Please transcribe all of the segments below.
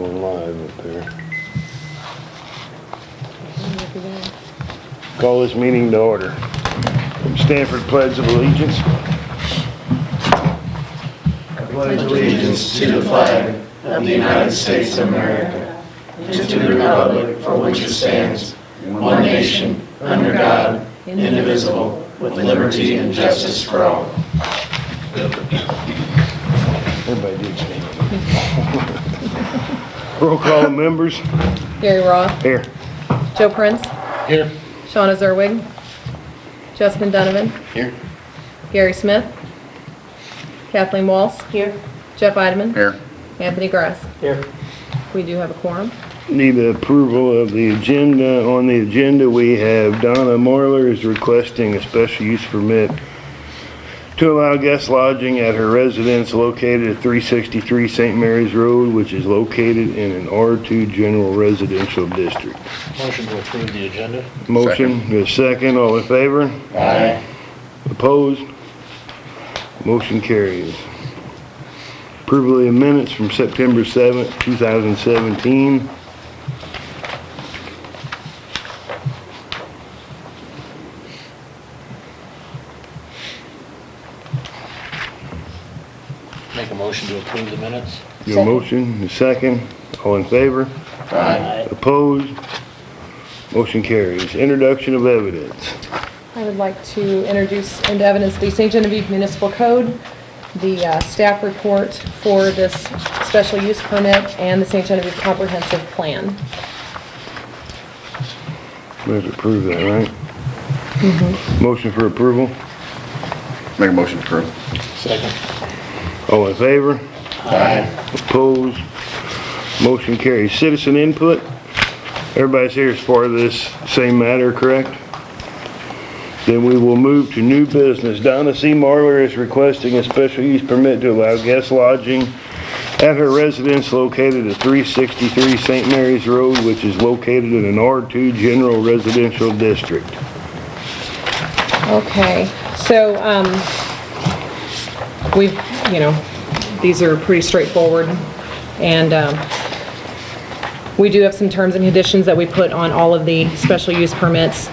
going live up there. Call this meeting to order. Stanford Pledge of Allegiance. I pledge allegiance to the flag of the United States of America, and to the republic for which it stands, one nation, under God, indivisible, with liberty and justice for all. Everybody did stand. Roll call of members. Gary Roth. Here. Joe Prince. Here. Shauna Zerwig. Justin Donovan. Here. Gary Smith. Kathleen Walsh. Here. Jeff Eidemann. Here. Anthony Grass. Here. We do have a quorum. Need the approval of the agenda. On the agenda, we have Donna Marler is requesting a special use permit to allow guest lodging at her residence located at 363 St. Mary's Road, which is located in an R2 general residential district. Motion to approve the agenda. Motion, a second, all in favor? Aye. Opposed? Motion carries. Approval of the minutes from September 7th, 2017. Make a motion to approve the minutes. Your motion, a second, all in favor? Aye. Opposed? Motion carries. Introduction of evidence. I would like to introduce into evidence the St. Genevieve Municipal Code, the staff report for this special use permit, and the St. Genevieve Comprehensive Plan. We have to approve that, right? Motion for approval. Make a motion to approve. Second. All in favor? Aye. Opposed? Motion carries. Citizen input. Everybody's here as part of this same matter, correct? Then we will move to new business. Donna C. Marler is requesting a special use permit to allow guest lodging at her residence located at 363 St. Mary's Road, which is located in an R2 general residential district. Okay, so we've, these are pretty straightforward, and we do have some terms and conditions that we put on all of the special use permits,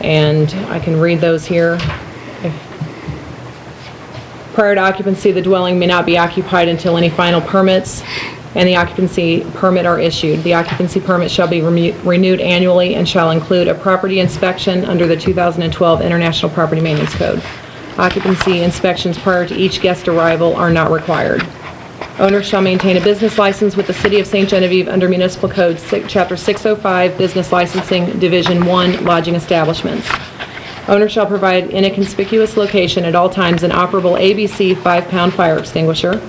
and I can read those here. Prior to occupancy, the dwelling may not be occupied until any final permits and the occupancy permit are issued. The occupancy permit shall be renewed annually and shall include a property inspection under the 2012 International Property Maintenance Code. Occupancy inspections prior to each guest arrival are not required. Owners shall maintain a business license with the City of St. Genevieve under Municipal Code Chapter 605, Business Licensing, Division 1, Lodging Establishments. Owner shall provide in a conspicuous location at all times an operable ABC 5-pound fire extinguisher.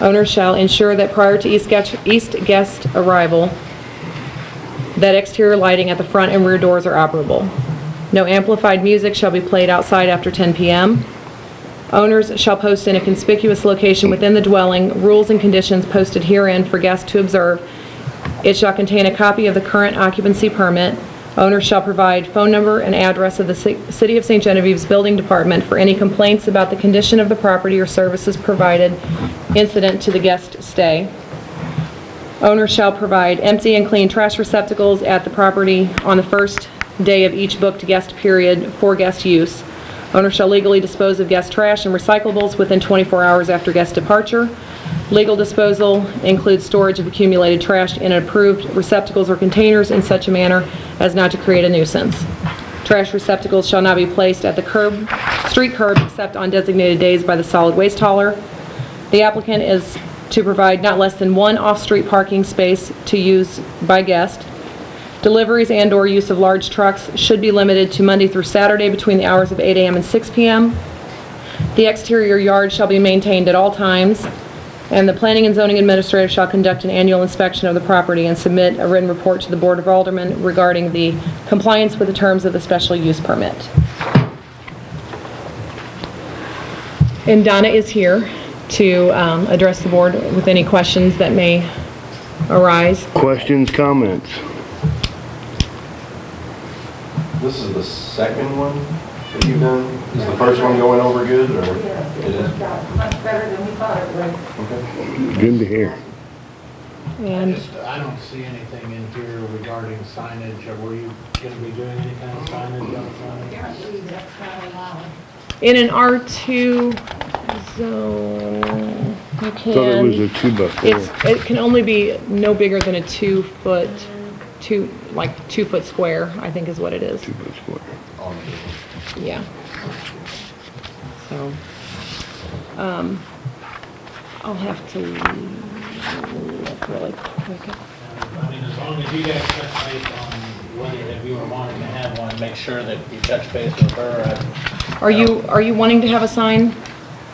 Owner shall ensure that prior to each guest arrival, that exterior lighting at the front and rear doors are operable. No amplified music shall be played outside after 10 p.m. Owners shall post in a conspicuous location within the dwelling rules and conditions posted herein for guests to observe. It shall contain a copy of the current occupancy permit. Owners shall provide phone number and address of the City of St. Genevieve's Building Department for any complaints about the condition of the property or services provided incident to the guest stay. Owners shall provide empty and clean trash receptacles at the property on the first day of each booked guest period for guest use. Owner shall legally dispose of guest trash and recyclables within 24 hours after guest departure. Legal disposal includes storage of accumulated trash in approved receptacles or containers in such a manner as not to create a nuisance. Trash receptacles shall not be placed at the street curb except on designated days by the solid waste hauler. The applicant is to provide not less than one off-street parking space to use by guest. Deliveries and/or use of large trucks should be limited to Monday through Saturday between the hours of 8 a.m. and 6 p.m. The exterior yard shall be maintained at all times, and the Planning and Zoning Administrator shall conduct an annual inspection of the property and submit a written report to the Board of Aldermen regarding the compliance with the terms of the special use permit. And Donna is here to address the board with any questions that may arise. Questions, comments? This is the second one that you've done? Is the first one going over good, or? It is much better than we thought it would. Okay. Good to hear. And I don't see anything in here regarding signage. Were you going to be doing any kind of signage on the front? Apparently, that's not allowed. in an R2 zone, you Thought it was a can, 2x4. it can only be no bigger than a 2 foot square, I think is what it is. 2x4. Yeah. So, I'll have to look really quick. I mean, as long as you guys touch base on whether if you were wanting to have one, make sure that you touch base with her. Are you wanting to have a sign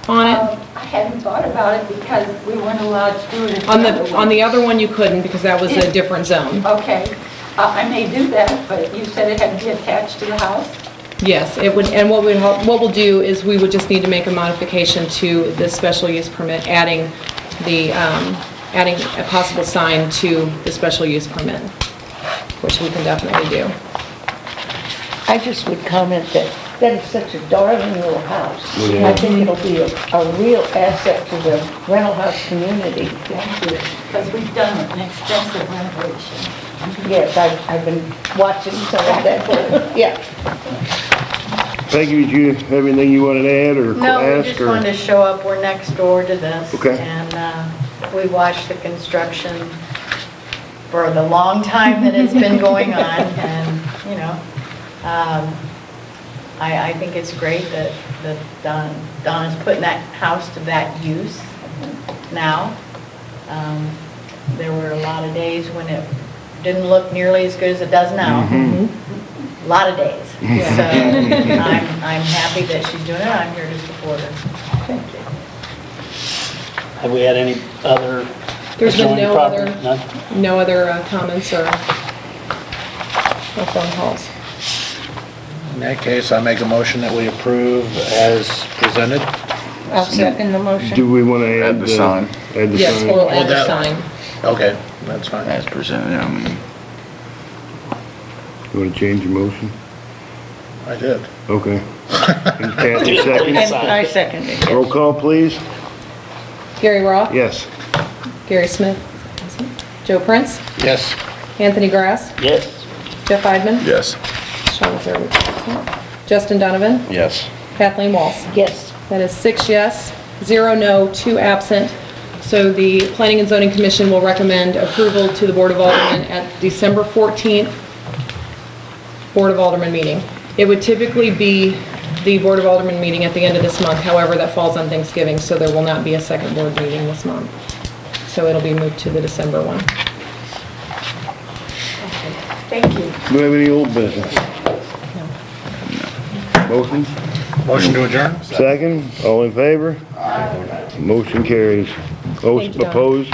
on it? I hadn't thought about it because we weren't allowed to do it. On the other one you couldn't because that was a different zone. Okay, I may do that, but you said it had to be attached to the house? Yes, it would, and what we'll do is we would just need to make a modification to the special use permit, adding a possible sign to the special use permit, which we can definitely do. I just would comment that is such a darling little house. Yeah. I think it'll be a real asset to the rental house community. Thank you, because we've done an extensive renovation. Yes, I've been watching some of that. Yeah. Peggy, did you have anything you wanted to add or No, we ask? just or- wanted to show up, we're next door to this. Okay. And we watched the construction for the long time that it's been going on, and, you know, I think it's great that Donna's putting that house to that use now. There were a lot of days when it didn't look nearly as good as it does now. Mm-hmm. A lot of days. So I'm happy that she's doing it. I'm here to support her. Thank you. Have we had any other? There's been adjoining no property? other- None? No other comments or no phone calls. In that case, I make a motion that we approve as presented. I'll second the motion. Do we want to Add the sign. Add the Yes, sign? we'll add the that- sign. Okay, that's fine. As presented, You want to change your motion? I did. Okay. And Kathy second. And I second it. Roll call, please. Gary Roth? Yes. Gary Smith? Joe Prince? Yes. Anthony Grass? Yes. Jeff Eidman? Yes. Sean Zerby. Justin Donovan? Yes. Kathleen Walsh? Yes. That is 6 yes, 0 no, 2 absent. So the Planning and Zoning Commission will recommend approval to the Board of Aldermen at December 14th Board of Aldermen meeting. It would typically be the Board of Aldermen meeting at the end of this month. However, that falls on Thanksgiving, so there will not be a second board meeting this month. So it'll be moved to the December one. Thank you. Do we have any old business? Motion? Motion to adjourn? Second? All in favor? Motion carries. Thank you, Don. Opposed?